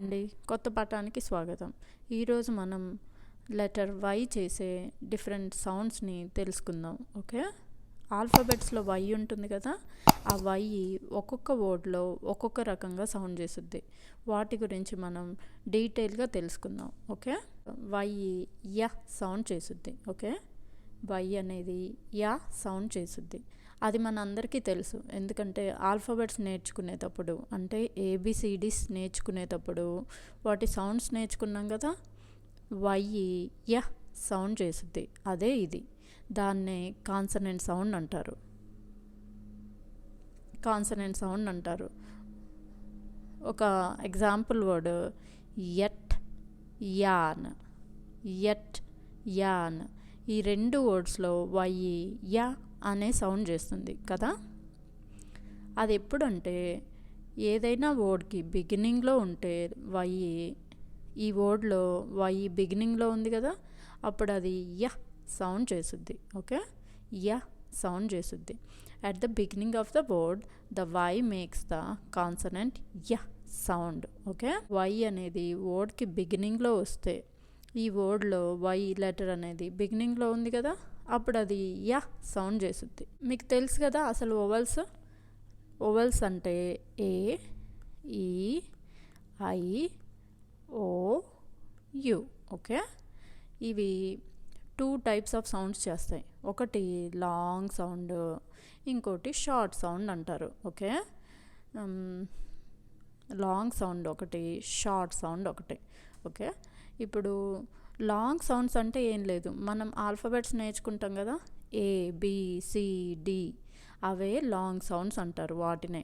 అండి కొత్త పాఠానికి స్వాగతం. ఈరోజు మనం లెటర్ వై చేసే డిఫరెంట్ సౌండ్స్ని తెలుసుకుందాం. ఓకే, ఆల్ఫాబెట్స్లో వై ఉంటుంది కదా, ఆ వై ఒక్కొక్క వర్డ్లో ఒక్కొక్క రకంగా సౌండ్ చేస్తుంది. వాటి గురించి మనం డీటెయిల్గా తెలుసుకుందాం. ఓకే, వై య సౌండ్ చేస్తుంది. ఓకే, వై అనేది యా సౌండ్ చేస్తుంది. అది మన అందరికీ తెలుసు, ఎందుకంటే ఆల్ఫాబెట్స్ నేర్చుకునేటప్పుడు అంటే ఏబిసిడీస్ నేర్చుకునేటప్పుడు వాటి సౌండ్స్ నేర్చుకున్నాం కదా. వై య సౌండ్ చేస్తుంది, అదే ఇది. దాన్నే కాన్సనెంట్ సౌండ్ అంటారు. కాన్సనెంట్ సౌండ్ అంటారు. ఒక example word at an. At an, ఈ రెండు వర్డ్స్లో వై యా అనే సౌండ్ చేస్తుంది కదా. అది ఎప్పుడంటే ఏదైనా వర్డ్కి బిగినింగ్లో ఉంటే వై, ఈ వర్డ్లో వై బిగినింగ్లో ఉంది కదా, అప్పుడు అది య సౌండ్ చేస్తుంది. ఓకే, య సౌండ్ చేస్తుంది. At the beginning of the word the y makes the consonant య సౌండ్. ఓకే, వై అనేది వర్డ్కి బిగినింగ్లో వస్తే, ఈ వర్డ్లో వై లెటర్ అనేది బిగినింగ్లో ఉంది కదా, అప్పుడు అది యా సౌండ్ చేస్తుంది. మీకు తెలుసు కదా అసలు ఓవెల్స్. ఓవెల్స్ అంటే ఏ, ఈ, ఐ, ఓ, యు. ఓకే, ఇవి 2 టైప్స్ ఆఫ్ సౌండ్స్ చేస్తాయి. ఒకటి లాంగ్ సౌండ్, ఇంకోటి షార్ట్ సౌండ్ అంటారు. ఓకే, లాంగ్ సౌండ్ ఒకటి, షార్ట్ సౌండ్ ఒకటి. ఓకే, ఇప్పుడు లాంగ్ సౌండ్స్ అంటే ఏం లేదు, మనం ఆల్ఫాబెట్స్ నేర్చుకుంటాం కదా, ఏ, బి, సి, డి, అవే లాంగ్ సౌండ్స్ అంటారు వాటినే.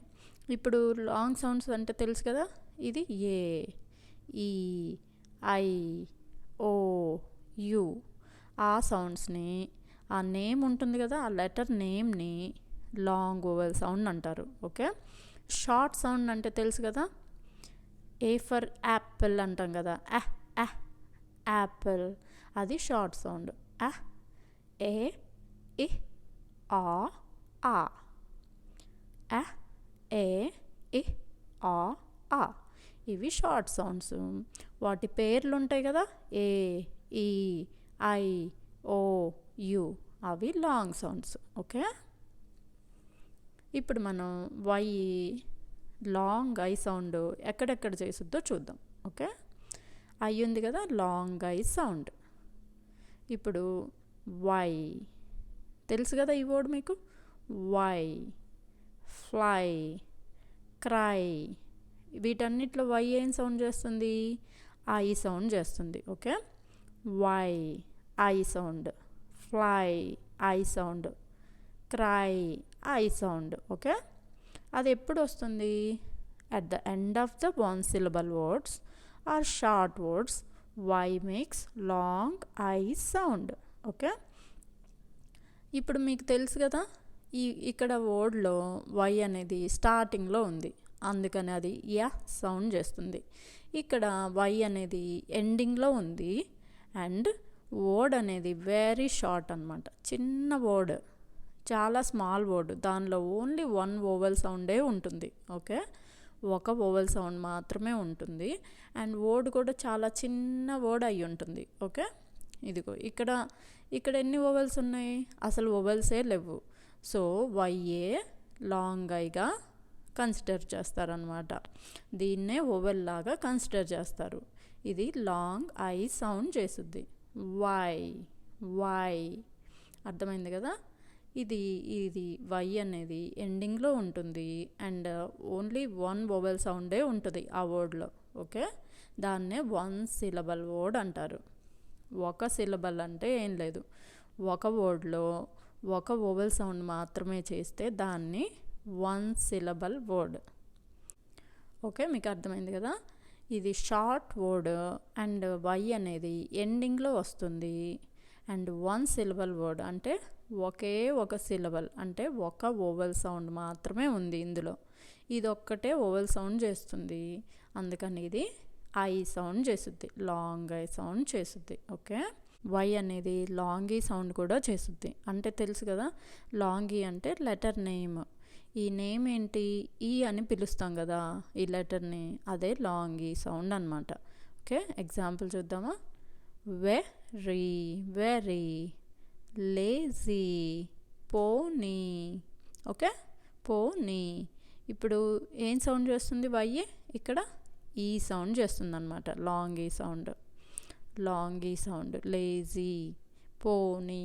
ఇప్పుడు లాంగ్ సౌండ్స్ అంటే తెలుసు కదా, ఇది ఏ, ఈ, ఐ, ఓ, యు, ఆ సౌండ్స్ని, ఆ నేమ్ ఉంటుంది కదా, ఆ లెటర్ నేమ్ని లాంగ్ ఓవెల్ సౌండ్ అంటారు. ఓకే, షార్ట్ సౌండ్ అంటే తెలుసు కదా, ఏ ఫర్ యాపిల్ అంటాం కదా, యాపిల్, అది షార్ట్ సౌండ్. ఏ, ఇ, ఆ, ఏ, ఇ, ఆ, ఇవి షార్ట్ సౌండ్స్. వాటి పేర్లు ఉంటాయి కదా, ఏ, ఈ, ఐ, ఓ, యు, అవి లాంగ్ సౌండ్స్. ఓకే, ఇప్పుడు మనం వై లాంగ్ ఐ సౌండ్ ఎక్కడెక్కడ చేస్తుందో చూద్దాం. ఓకే, ఐ ఉంది కదా, లాంగ్ ఐ సౌండ్. ఇప్పుడు వై తెలుసు కదా ఈ వర్డ్ మీకు, వై, ఫ్లై, క్రై, వీటన్నిటిలో వై ఏం సౌండ్ చేస్తుంది, ఐ సౌండ్ చేస్తుంది. Okay, why I sound, fly I sound, cry I sound. Okay, అది ఎప్పుడు వస్తుంది, at the end of the 1 syllable words or short words y makes long I sound. Okay, ఇప్పుడు మీకు తెలుసు కదా, ఇక్కడ వర్డ్లో వై అనేది స్టార్టింగ్లో ఉంది, అందుకని అది యా సౌండ్ చేస్తుంది. ఇక్కడ వై అనేది ఎండింగ్లో ఉంది, అండ్ వర్డ్ అనేది వెరీ షార్ట్ అనమాట, చిన్న వర్డ్, చాలా స్మాల్ వర్డ్, దానిలో ఓన్లీ 1 ఓవెల్ సౌండే ఉంటుంది. ఓకే, ఒక ఓవెల్ సౌండ్ మాత్రమే ఉంటుంది, అండ్ వర్డ్ కూడా చాలా చిన్న వర్డ్ అయి ఉంటుంది. ఓకే, ఇదిగో ఇక్కడ ఎన్ని ఓవెల్స్ ఉన్నాయి, అసలు ఓవెల్సే లేవు. సో వైఏ లాంగ్ ఐగా కన్సిడర్ చేస్తారనమాట, దీన్నే ఓవెల్ లాగా కన్సిడర్ చేస్తారు. ఇది లాంగ్ ఐ సౌండ్ చేస్తుంది, వై, వై. అర్థమైంది కదా, ఇది వై అనేది ఎండింగ్లో ఉంటుంది, అండ్ ఓన్లీ 1 ఓవెల్ సౌండే ఉంటుంది ఆ వర్డ్లో. ఓకే, దాన్నే 1 syllable వర్డ్ అంటారు. ఒక సిలబల్ అంటే ఏం లేదు, ఒక వర్డ్లో ఒక ఓవెల్ సౌండ్ మాత్రమే చేస్తే దాన్ని 1 syllable వర్డ్. ఓకే, మీకు అర్థమైంది కదా, ఇది షార్ట్ వర్డ్, అండ్ వై అనేది ఎండింగ్లో వస్తుంది, అండ్ 1 syllable వర్డ్ అంటే ఒకే ఒక సిలబల్, అంటే ఒక ఓవెల్ సౌండ్ మాత్రమే ఉంది ఇందులో, ఇది ఒక్కటే ఓవెల్ సౌండ్ చేస్తుంది, అందుకని ఇది ఐ సౌండ్ చేస్తుంది, లాంగ్ ఐ సౌండ్ చేస్తుంది. ఓకే, వై అనేది లాంగ్ ఈ సౌండ్ కూడా చేస్తుంది, అంటే తెలుసు కదా, లాంగ్ ఈ అంటే లెటర్ నేమ్, ఈ నేమ్ ఏంటి, ఈ అని పిలుస్తాం కదా ఈ లెటర్ని, అదే లాంగ్ ఈ సౌండ్ అనమాట. ఓకే, ఎగ్జాంపుల్ చూద్దామా. వెరీ వెరీ, లేజీ, పోనీ. ఓకే, పోనీ. ఇప్పుడు ఏం సౌండ్ చేస్తుంది వయ్యే, ఇక్కడ ఈ సౌండ్ చేస్తుంది అనమాట, long E sound. Long E sound, lazy, పోనీ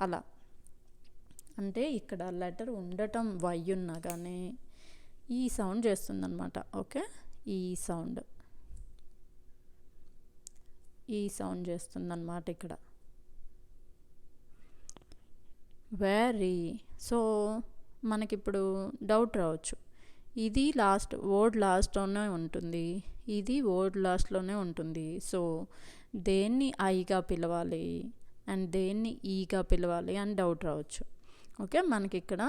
అలా. అంటే ఇక్కడ లెటర్ ఉండటం వై ఉన్నా కానీ ఈ సౌండ్ చేస్తుందన్నమాట. ఓకే, ఈ సౌండ్, ఈ సౌండ్ చేస్తుందన్నమాట ఇక్కడ. వెరీ. సో మనకిప్పుడు డౌట్ రావచ్చు, ఇది లాస్ట్ వర్డ్ లాస్ట్లోనే ఉంటుంది, ఇది వర్డ్ లాస్ట్లోనే ఉంటుంది. సో దేన్ని ఐగా పిలవాలి అండ్ దేన్ని ఈగా పిలవాలి అని డౌట్ రావచ్చు. ఓకే, మనకి ఇక్కడ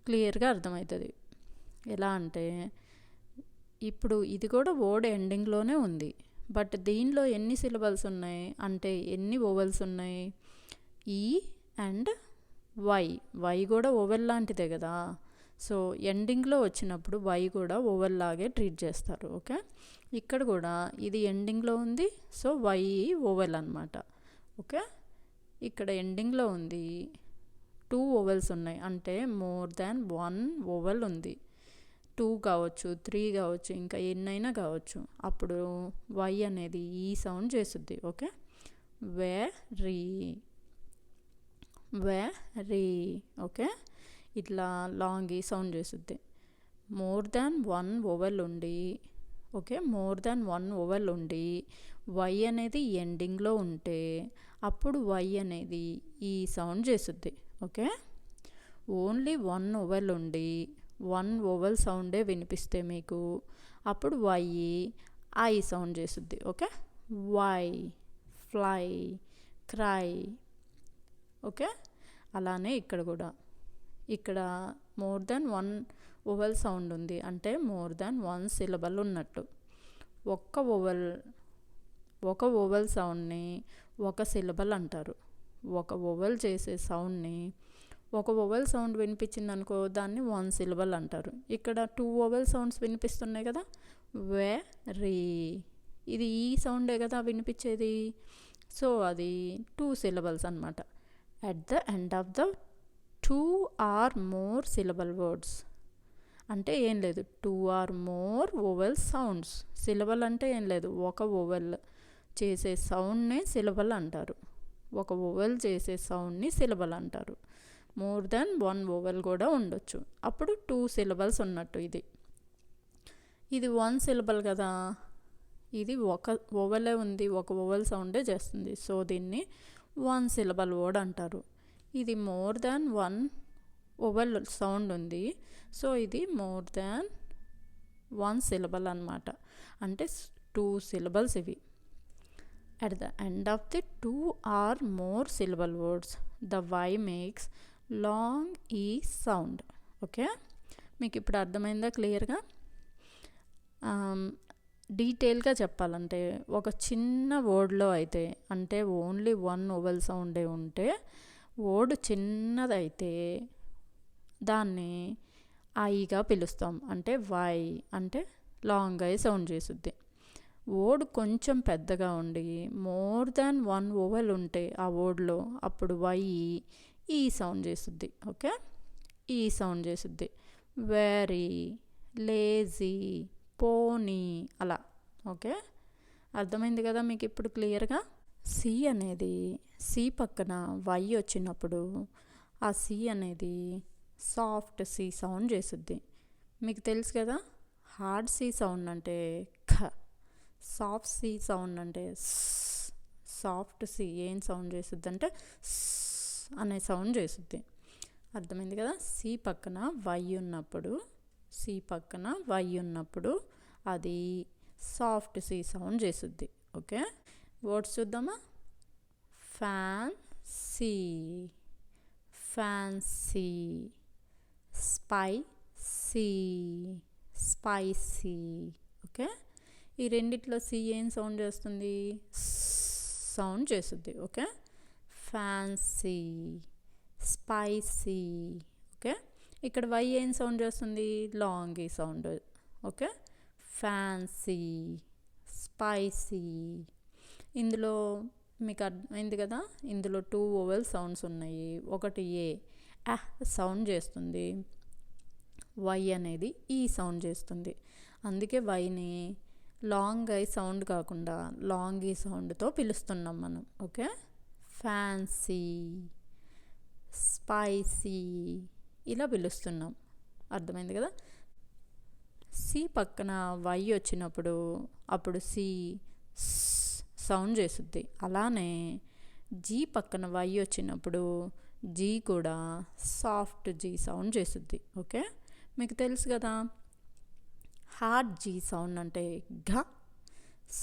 క్లియర్గా అర్థమవుతుంది. ఎలా అంటే ఇప్పుడు ఇది కూడా వర్డ్ ఎండింగ్లోనే ఉంది, బట్ దీనిలో ఎన్ని సిలబల్స్ ఉన్నాయి అంటే ఎన్ని ఓవెల్స్ ఉన్నాయి, ఈ అండ్ వై. వై కూడా ఓవెల్ లాంటిదే కదా. సో ఎండింగ్లో వచ్చినప్పుడు వై కూడా ఓవెల్ లాగే ట్రీట్ చేస్తారు. ఓకే, ఇక్కడ కూడా ఇది ఎండింగ్లో ఉంది, సో వై ఓవెల్ అనమాట. ఓకే, ఇక్కడ ఎండింగ్లో ఉంది, 2 ఓవెల్స్ ఉన్నాయి అంటే మోర్ దాన్ 1 ఓవెల్ ఉంది. 2 కావచ్చు, 3 కావచ్చు, ఇంకా ఎన్నైనా కావచ్చు. అప్పుడు వై అనేది ఈ సౌండ్ చేస్తుంది. Okay, very very. ఓకే, ఇట్లా లాంగ్ ఈ సౌండ్ చేస్తుంది. మోర్ దాన్ 1 ఓవెల్ ఉండి, ఓకే, మోర్ దాన్ 1 ఓవెల్ ఉండి వై అనేది ఎండింగ్లో ఉంటే అప్పుడు వై అనేది ఈ సౌండ్ చేస్తుంది. ఓకే, ఓన్లీ 1 ఓవెల్ ఉండి 1 ఓవెల్ సౌండే వినిపిస్తే మీకు అప్పుడు వై ఐ సౌండ్ చేస్తుంది. Okay, why, fly, cry. Okay, అలానే ఇక్కడ కూడా, ఇక్కడ మోర్ దాన్ 1 ఓవెల్ సౌండ్ ఉంది అంటే మోర్ దాన్ 1 సిలబల్ ఉన్నట్టు. ఒక ఓవెల్ సౌండ్ని ఒక సిలబల్ అంటారు. ఒక ఓవెల్ చేసే సౌండ్ని, ఒక ఓవెల్ సౌండ్ వినిపించింది అనుకో దాన్ని 1 సిలబల్ అంటారు. ఇక్కడ 2 ఓవెల్ సౌండ్స్ వినిపిస్తున్నాయి కదా, వెరీ. ఇది ఈ సౌండే కదా వినిపించేది, సో అది 2 సిలబల్స్ అనమాట. At the end of the 2 or more syllable words అంటే ఏం లేదు, 2 or more vowel sounds. Syllable అంటే ఏం లేదు, ఒక ఓవెల్ చేసే సౌండ్ని సిలబల్ అంటారు. ఒక ఓవెల్ చేసే సౌండ్ని సిలబల్ అంటారు. మోర్ దాన్ 1 ఓవెల్ కూడా ఉండొచ్చు, అప్పుడు 2 సిలబల్స్ ఉన్నట్టు. ఇది 1 సిలబల్ కదా, ఇది ఒక ఓవెలే ఉంది, ఒక ఓవెల్ సౌండే చేస్తుంది. సో దీన్ని 1 సిలబల్ వర్డ్ అంటారు. ఇది మోర్ దాన్ 1 ఓవెల్ సౌండ్ ఉంది, సో ఇది మోర్ దాన్ 1 సిలబల్ అనమాట. అంటే 2 సిలబల్స్ ఇవి. At the end of the 2 or more syllable words, the Y makes long E sound. Okay, మీకు ఇప్పుడు అర్థమైందా క్లియర్గా? డీటెయిల్గా చెప్పాలంటే ఒక చిన్న వర్డ్లో అయితే అంటే ఓన్లీ 1 ఓవెల్ సౌండే ఉంటే, వర్డ్ చిన్నదైతే దాన్ని ఐగా పిలుస్తాం అంటే వై అంటే లాంగ్ ఐ సౌండ్ చేస్తుంది. వర్డ్ కొంచెం పెద్దగా ఉండి మోర్ దాన్ 1 ఓవెల్ ఉంటే ఆ వర్డ్లో అప్పుడు వై ఈ సౌండ్ చేస్తుంది. ఓకే, ఈ సౌండ్ చేస్తుంది. వెరీ, లేజీ, పోనీ అలా. ఓకే, అర్థమైంది కదా మీకు ఇప్పుడు క్లియర్గా? సి అనేది, సి పక్కన వై వచ్చినప్పుడు ఆ సి అనేది సాఫ్ట్ సి సౌండ్ చేస్తుంది. మీకు తెలుసు కదా, హార్డ్ సి సౌండ్ అంటే ఖ, సాఫ్ట్ సి సౌండ్ అంటే స్. సాఫ్ట్ సి ఏం సౌండ్ చేస్తుంది అంటే స్ అనే సౌండ్ చేస్తుంది. అర్థమైంది కదా? సి పక్కన వై ఉన్నప్పుడు, సి పక్కన వై ఉన్నప్పుడు అది సాఫ్ట్ సి సౌండ్ చేస్తుంది. ఓకే, వర్డ్స్ చూద్దామా. Fancy, fancy, spicy, spicy. Okay, ఈ రెండిట్లో సి ఏం సౌండ్ చేస్తుంది? సౌండ్ చేస్తుంది. Okay, fancy, spicy. ఓకే, ఇక్కడ వై ఏం సౌండ్ చేస్తుంది? Long E sound. Okay, fancy, spicy. ఇందులో మీకు అర్థమైంది కదా, ఇందులో 2 వోవెల్ సౌండ్స్ ఉన్నాయి. ఒకటి ఏ సౌండ్ చేస్తుంది, వై అనేది ఈ సౌండ్ చేస్తుంది. అందుకే వైని లాంగ్ ఐ సౌండ్ కాకుండా లాంగ్ ఈ సౌండ్తో పిలుస్తున్నాం మనం. ఓకే, ఫ్యాన్సీ, స్పైసీ ఇలా పిలుస్తున్నాం. అర్థమైంది కదా. సి పక్కన వై వచ్చినప్పుడు అప్పుడు సి సౌండ్ చేస్తుంది. అలానే జీ పక్కన వై వచ్చినప్పుడు జీ కూడా సాఫ్ట్ జీ సౌండ్ చేస్తుంది. ఓకే, మీకు తెలుసు కదా, హార్డ్ జీ సౌండ్ అంటే ఘ,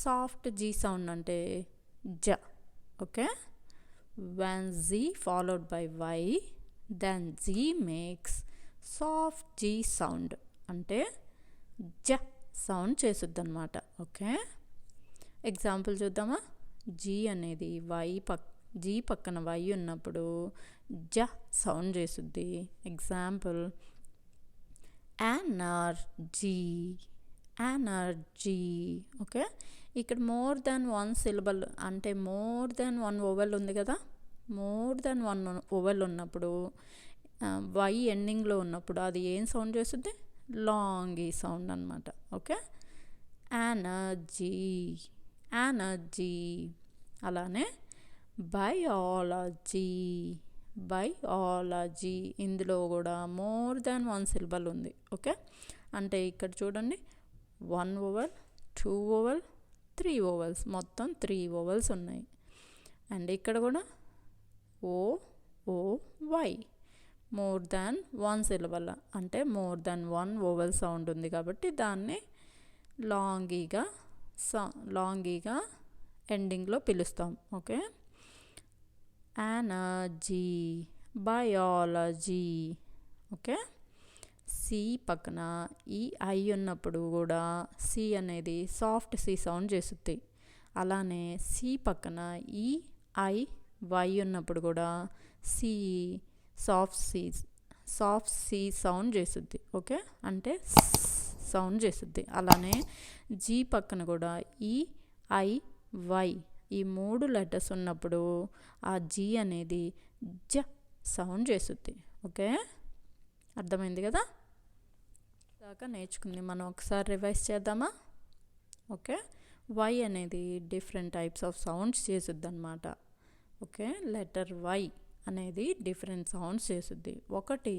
సాఫ్ట్ జీ సౌండ్ అంటే జ. Okay, when z followed by y then z makes soft g sound అంటే జ సౌండ్ చేస్తుంది అన్నమాట. ఓకే, ఎగ్జాంపుల్ చూద్దామా. జీ అనేది జీ పక్కన వై ఉన్నప్పుడు జ సౌండ్ చేస్తుంది. Example energy, energy. ఓకే, ఇక్కడ మోర్ దెన్ 1 సిలబల్ అంటే మోర్ దెన్ 1 వోవెల్ ఉంది కదా. మోర్ దెన్ 1 వోవెల్ ఉన్నప్పుడు వై ఎండింగ్లో ఉన్నప్పుడు అది ఏం సౌండ్ చేస్తుంది? లాంగ్ ఈ సౌండ్ అనమాట. Okay, energy, energy. అలానే బయాలజీ, బయాలజీ. ఇందులో కూడా మోర్ దెన్ 1 సిలబల్ ఉంది. ఓకే, అంటే ఇక్కడ చూడండి 1 వోవెల్, 2 వోవెల్, 3 వోవెల్స్, మొత్తం 3 వోవెల్స్ ఉన్నాయి. అండ్ ఇక్కడ కూడా ఓ ఓ వై, మోర్ దాన్ 1 సిలబల్ అంటే మోర్ దాన్ 1 వోవెల్ సౌండ్ ఉంది కాబట్టి దాన్ని లాంగీగా ఎండింగ్లో పిలుస్తాం. Okay, energy, biology. Okay, C పక్కన ఈ ఐ ఉన్నప్పుడు కూడా సి అనేది సాఫ్ట్ సి సౌండ్ చేస్తుంది. అలానే సి పక్కన ఈ ఐ వై ఉన్నప్పుడు కూడా సి సాఫ్ట్ సి సౌండ్ చేస్తుంది. ఓకే, అంటే సౌండ్ చేస్తుంది. అలానే జీ పక్కన కూడా ఈ ఐ వై ఈ 3 లెటర్స్ ఉన్నప్పుడు ఆ జీ అనేది జ సౌండ్ చేస్తుంది. ఓకే, అర్థమైంది కదా. దాకా నేర్చుకుంది మనం ఒకసారి రివైజ్ చేద్దామా. ఓకే, వై అనేది డిఫరెంట్ టైప్స్ ఆఫ్ సౌండ్స్ చేస్తుంది అన్నమాట. ఓకే, లెటర్ వై అనేది డిఫరెంట్ సౌండ్స్ చేస్తుంది. ఒకటి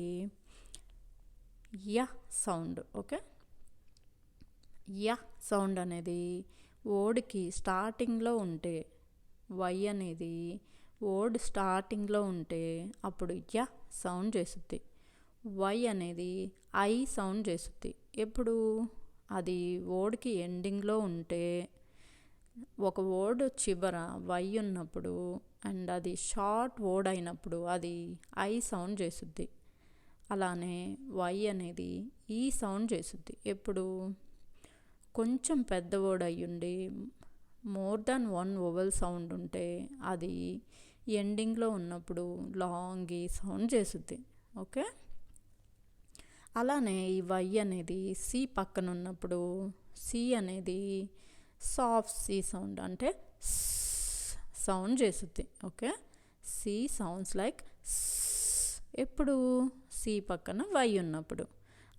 య సౌండ్. ఓకే, య సౌండ్ అనేది వర్డ్కి స్టార్టింగ్లో ఉంటే, వై అనేది వర్డ్ స్టార్టింగ్లో ఉంటే అప్పుడు య సౌండ్ చేస్తుంది. వై అనేది ఐ సౌండ్ చేస్తుంది. ఎప్పుడు అది వర్డ్కి ఎండింగ్లో ఉంటే, ఒక వర్డ్ చివర వై ఉన్నప్పుడు అండ్ అది షార్ట్ వర్డ్ అయినప్పుడు అది ఐ సౌండ్ చేస్తుంది. అలానే వై అనేది ఈ సౌండ్ చేస్తుంది. ఎప్పుడు కొంచెం పెద్ద వర్డ్ అయ్యుండి మోర్ దాన్ 1 వోవెల్ సౌండ్ ఉంటే అది ఎండింగ్లో ఉన్నప్పుడు లాంగ్ ఈ సౌండ్ చేస్తుంది. ఓకే, అలానే ఈ వై అనేది సి పక్కన ఉన్నప్పుడు సి అనేది సాఫ్ట్ సి సౌండ్ అంటే సౌండ్ చేస్తుంది. ఓకే, సి సౌండ్స్ లైక్ ఎప్పుడు సి పక్కన వై ఉన్నప్పుడు.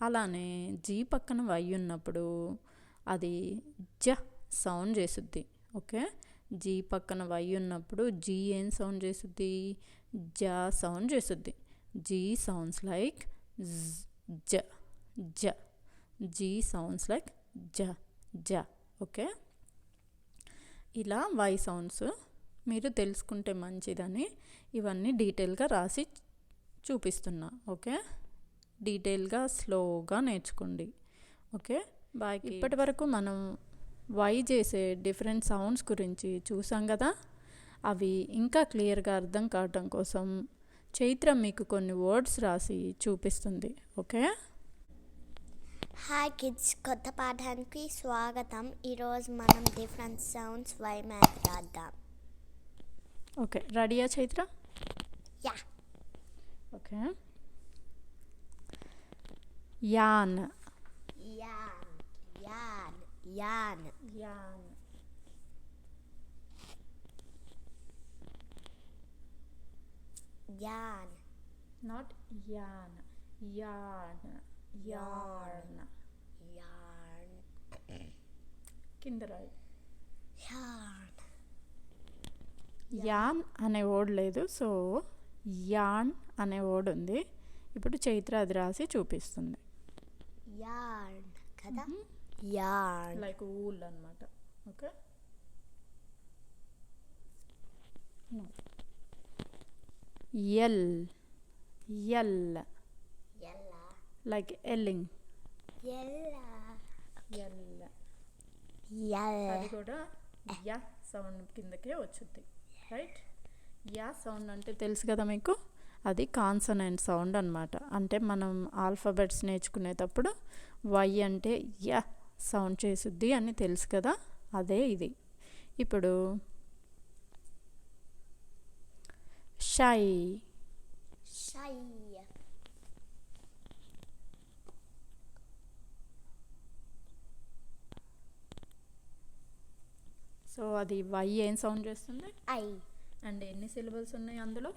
అలానే జీ పక్కన వై ఉన్నప్పుడు అది జ సౌండ్ చేస్తుంది. ఓకే, జీ పక్కన వై ఉన్నప్పుడు జీ ఏం సౌండ్ చేస్తుంది? జ సౌండ్ చేస్తుంది. జీ సౌండ్స్ లైక్ జ జ, జీ సౌండ్స్ లైక్ జ జ. ఓకే, ఇలా వై సౌండ్స్ మీరు తెలుసుకుంటే మంచిదని ఇవన్నీ డీటెయిల్గా రాసి చూపిస్తున్నా. ఓకే, డీటెయిల్గా స్లోగా నేర్చుకోండి. Okay, bye. ఇప్పటి వరకు మనం వై చేసే డిఫరెంట్ సౌండ్స్ గురించి చూసాం కదా. అవి ఇంకా క్లియర్గా అర్థం కావటం కోసం చైత్ర మీకు కొన్ని వర్డ్స్ రాసి చూపిస్తుంది. ఓకే, హాయ్ కిడ్స్, కొత్త పాఠానికి స్వాగతం. ఈరోజు మనం డిఫరెంట్ సౌండ్స్ వై మ్యాథ్ రాద్దాం. ఓకే, రెడీయా చైత్ర? యా. ఓకే, యాన్. Yan. Yan. Yan. యాన్. Yan. నాట్ యాన్. యాన్. యార్న్. Yarn. కింద రాయి. Yarn. యాన్ అనే వర్డ్ లేదు, సో యాన్ అనే వర్డ్ ఉంది. ఇప్పుడు చైత్ర అది రాసి చూపిస్తుంది. Yarn. Kada? Yarn. Like wool అనమాట. Okay. Yell. Yell Yella. Like yelling. Yella. Yell Yella. అది కూడా యా సౌండ్ కిందకే వచ్చుద్ది. రైట్. యా సౌండ్ అంటే తెలుసు కదా మీకు, అది కాన్సనెంట్ సౌండ్ అనమాట. అంటే మనం ఆల్ఫాబెట్స్ నేర్చుకునేటప్పుడు వై అంటే యా సౌండ్ చేసుద్ది అని తెలుసు కదా, అదే ఇది. ఇప్పుడు షై. Shy. సో అది వై ఏం సౌండ్ చేస్తుంది I. అండ్ ఎన్ని సిలబల్స్ ఉన్నాయి అందులో?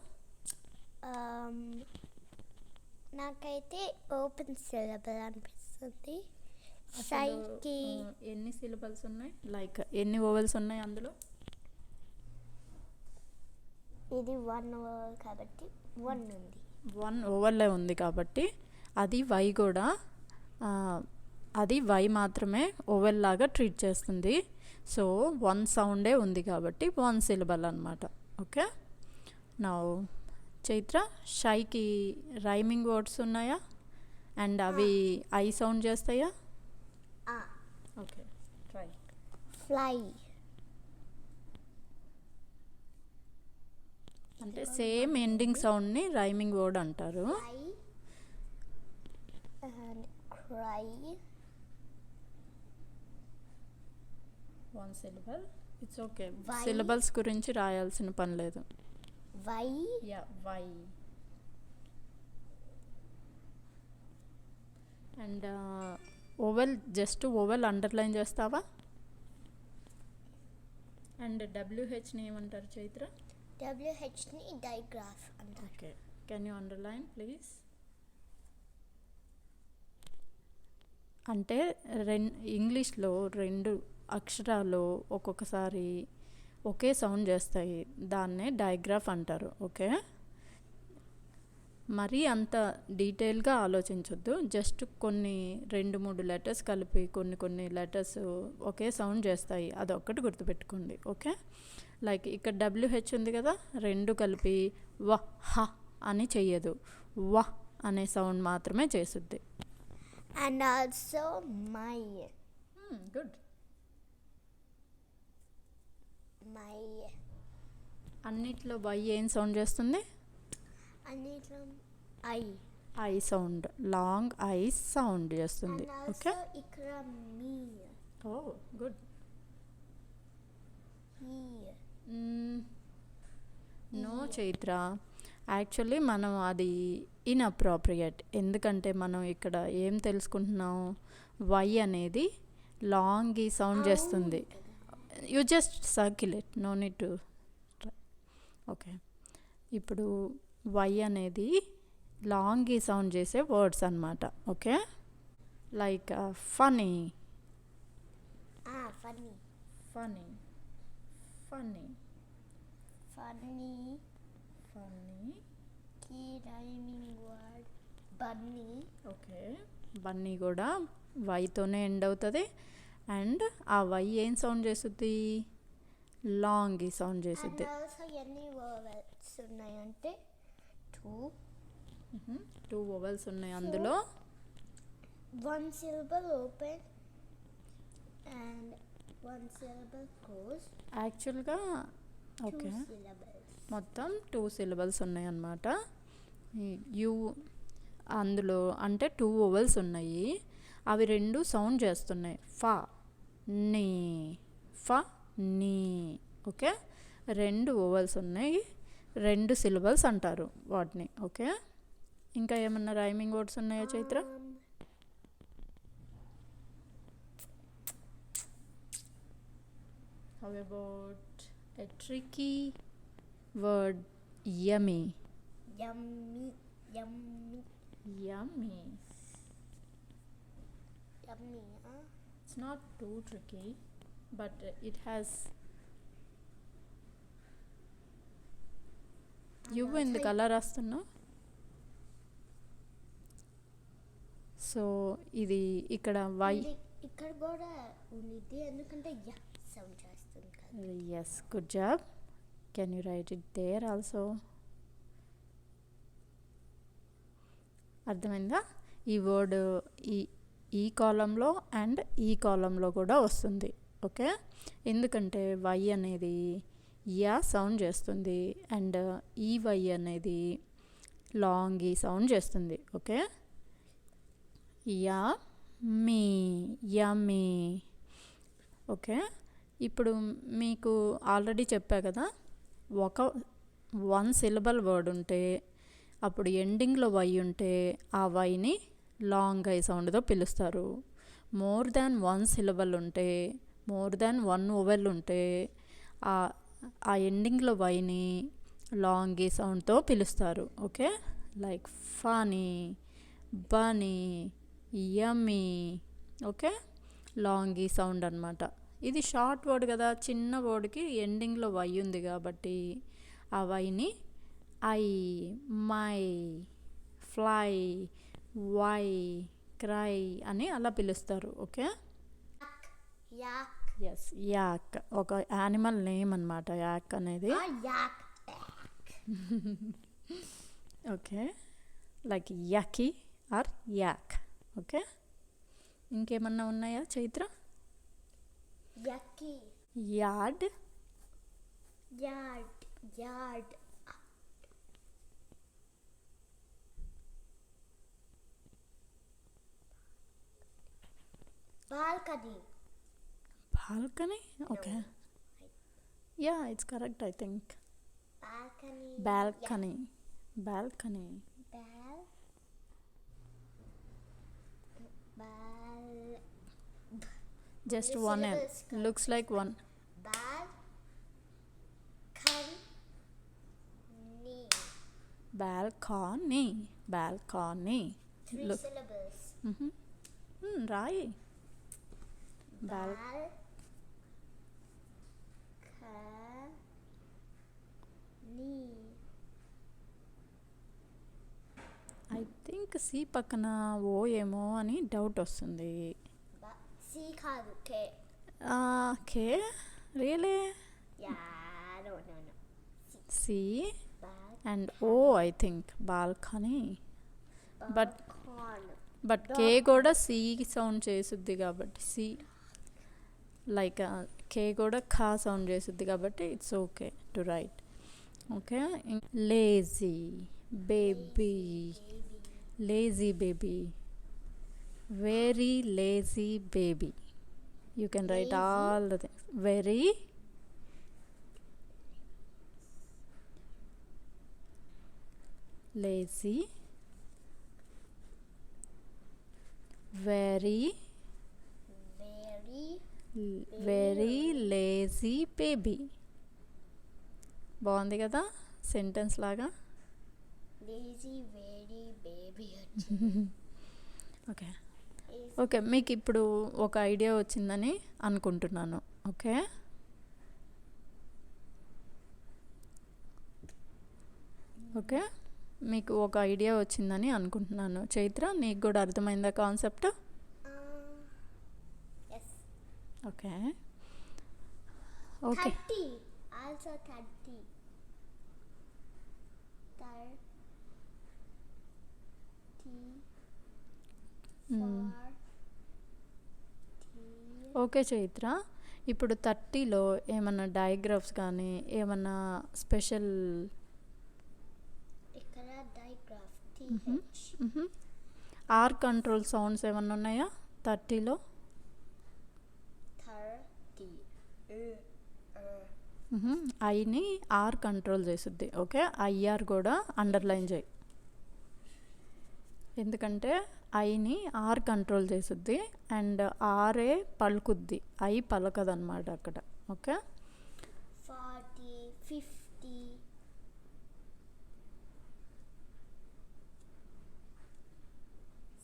నాకైతే ఓపెన్ సిలబల్ అనిపిస్తుంది. అసలు, షైకి ఎన్ని సిలబల్స్ ఉన్నాయి, లైక్ ఎన్ని ఓవెల్స్ ఉన్నాయి అందులో? ఇది 1 ఓవర్ కాబట్టి 1 ఉంది. 1 ఓవర్లే ఉంది కాబట్టి అది వై కూడా అది వై మాత్రమే ఓవెల్ లాగా ట్రీట్ చేస్తుంది. సో 1 సౌండే ఉంది కాబట్టి 1 సిలబల్ అనమాట. ఓకే. నా చైత్ర, షైకి రైమింగ్ వర్డ్స్ ఉన్నాయా అండ్ అవి ఐ సౌండ్ చేస్తాయా? Okay, try. ఫ్లై. అంటే సేమ్ ఎండింగ్ సౌండ్ని రైమింగ్ వర్డ్ అంటారు. Fly and cry. 1 syllable. It's okay. Why? Syllables గురించి రాయాల్సిన పని లేదు. Why? Yeah, why. And vowel, just vowel underline చేస్తావా? అండ్ డబ్ల్యూహెచ్ని ఏమంటారు చైత్ర? WH ని డైగ్రాఫ్ అంటారు. Okay, can you underline please? అంటే ఇంగ్లీష్లో 2 అక్షరాలు ఒక్కొక్కసారి ఒకే సౌండ్ చేస్తాయి, దాన్నే డైగ్రాఫ్ అంటారు. ఓకే. మరీ అంత డీటెయిల్గా ఆలోచించొద్దు. జస్ట్ కొన్ని 2-3 లెటర్స్ కలిపి కొన్ని లెటర్స్ ఒకే సౌండ్ చేస్తాయి, అదొక్కటి గుర్తుపెట్టుకోండి. ఓకే. లైక్ ఇక్కడ డబ్ల్యూహెచ్ ఉంది కదా, 2 కలిపి వ హ అని చెయ్యదు, వ అనే సౌండ్ మాత్రమే చేసుద్ది. And also my. Good. My. అన్నిట్లో వై ఏం సౌండ్ చేస్తుంది? అన్నిట్లో I. I sound, long I sound చేస్తుంది. And okay. also ఇక్కడ me. Oh good. He. No Chaitra, actually మనం అది ఇన్అప్రోప్రియేట్. ఎందుకంటే మనం ఇక్కడ ఏం తెలుసుకుంటున్నాం, వై అనేది లాంగ్ ఈ సౌండ్ చేస్తుంది. You just circle it, no need to. Okay. ఇప్పుడు వై అనేది లాంగ్ ఈ సౌండ్ చేసే వర్డ్స్ అన్నమాట. Okay. Like funny. Funny. Funny. Funny. Funny. Funny. Key rhyming word. Bunny. Okay. Bunny కూడా వైతోనే end అవుతుంది. And ఆ y ఏం సౌండ్ చేస్తుంది, లాంగ్ ఈ సౌండ్ And చేస్తుంది. also ఎన్ని vowels ఉన్నాయంటే 2. 2 వొవెల్స్ ఉన్నాయి అందులో. 1 syllable open and 1 syllable closed. యాక్చువల్గా 2 ఓకే, syllables. మొత్తం 2 సిలబల్స్ ఉన్నాయి అన్నమాట. యూ అందులో అంటే 2 వొవెల్స్ ఉన్నాయి, అవి 2 సౌండ్ చేస్తున్నాయి. ఫ నీ, ఫ నీ. ఓకే. 2 వొవెల్స్ ఉన్నాయి, 2 సిలబల్స్ అంటారు వాటిని. ఓకే. ఇంకా ఏమన్నా రైమింగ్ వర్డ్స్ ఉన్నాయా Chaitra? How about a tricky word? Yummy. Yummy. Yummy. Yummy. Yummy, huh? It's not too tricky, but it has. You ఎందుకు అలా రాస్తున్నావు? సో ఇది ఇక్కడ వై. ఇక్కడ కూడా ఉంది ఎందుకంటే యా సౌండ్ చేస్తుంది కదా. Yes, good job. Can you write it there also? అర్థమైందా? ఈ వర్డ్ ఈ కాలంలో అండ్ ఈ కాలంలో కూడా వస్తుంది. ఓకే, ఎందుకంటే వై అనేది యా సౌండ్ చేస్తుంది అండ్ ఈ వై అనేది లాంగ్ ఈ సౌండ్ చేస్తుంది. ఓకే, యమ్మీ యమ్మీ. ఓకే, ఇప్పుడు మీకు ఆల్రెడీ చెప్పా కదా, వన్ సిలబల్ వర్డ్ ఉంటే అప్పుడు ఎండింగ్లో వై ఉంటే ఆ వైని లాంగ్ ఐ సౌండ్తో పిలుస్తారు. మోర్ దాన్ వన్ సిలబల్ ఉంటే, మోర్ దాన్ వన్ ఓవెల్ ఉంటే ఆ ఎండింగ్లో వైని లాంగ్ ఈ సౌండ్తో పిలుస్తారు. ఓకే, లైక్ ఫనీ, బనీ, యమ్మీ. ఓకే, లాంగ్ ఈ సౌండ్ అనమాట. ఇది షార్ట్ వర్డ్ కదా, చిన్న వర్డ్కి ఎండింగ్లో వై ఉంది కాబట్టి ఆ వైని I, my, fly, why, cry అని అలా పిలుస్తారు. ఓకే, యాక్. ఎస్, యాక్ ఒక యానిమల్ నేమ్ అనమాట యాక్ అనేది. Yak. Okay, like yucky or yak. Okay, ఇంకేమన్నా ఉన్నాయా Chaitra? Yucky. Yard. Yard. Yard. Balcony. Balcony. Okay, yeah it's correct I think. Balcony. Balcony. Balcony. Just one L. Looks like one. Balcony. Balcony. 3 syllables. రాయి. Balcony. I think C పక్కన O ఏమో అని doubt వస్తుంది. C కాదు, K. K, really? No. C and O I think balcony. But K కూడా C sound చేస్తుంది కాబట్టి C like కే కూడా ఖా సౌండ్ చేస్తుంది కాబట్టి it's okay to right. Okay, lazy baby. Lazy baby, very lazy baby. You can write all the things. Very lazy, very lazy baby. బాగుంది కదా sentence లాగా. Lazy very baby. Okay okay, మీకు ఇప్పుడు ఒక ఐడియా వచ్చిందని అనుకుంటున్నాను. ఓకే, ఓకే మీకు ఒక ఐడియా వచ్చిందని అనుకుంటున్నాను. చైత్ర, నీకు కూడా అర్థమైందా concept? Okay okay. Also 30. Okay Chaitra, ఇప్పుడు 30లో ఏమన్నా డయాగ్రాఫ్స్ కానీ ఏమన్నా స్పెషల్ ఇక్కడ డయాగ్రాఫ్ ఆర్ కంట్రోల్ సౌండ్స్ ఏమన్నా ఉన్నాయా 30లో? 30 ఐని ఆర్ కంట్రోల్ చేస్తుంది. ఓకే, ఐఆర్ కూడా అండర్లైన్ చేయి, ఎందుకంటే ఐని ఆర్ కంట్రోల్ చేస్తుంది అండ్ ఆరే పలుకుద్ది, ఐ పలకదన్నమాట అక్కడ. Okay, 40, 50,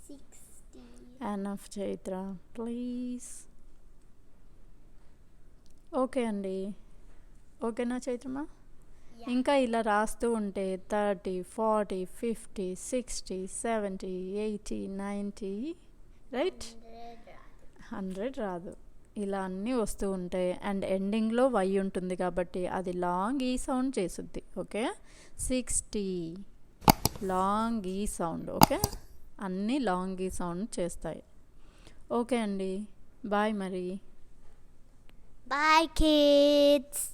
60. Enough Chaitra please. Okay అండి, ఓకేనా చైత్రమా? Yeah. ఇంకా ఇలా రాస్తూ ఉంటే 30, 40, 50, 60, 70, 80, 90, రైట్, 100 రాదు. ఇలా అన్నీ వస్తూ ఉంటాయి అండ్ ఎండింగ్లో వై ఉంటుంది కాబట్టి అది లాంగ్ ఈ సౌండ్ చేస్తుంది. Okay, 60 long E sound. Okay, అన్నీ లాంగ్ ఈ సౌండ్ చేస్తాయి. ఓకే అండి, బాయ్ మరి. Bye, kids.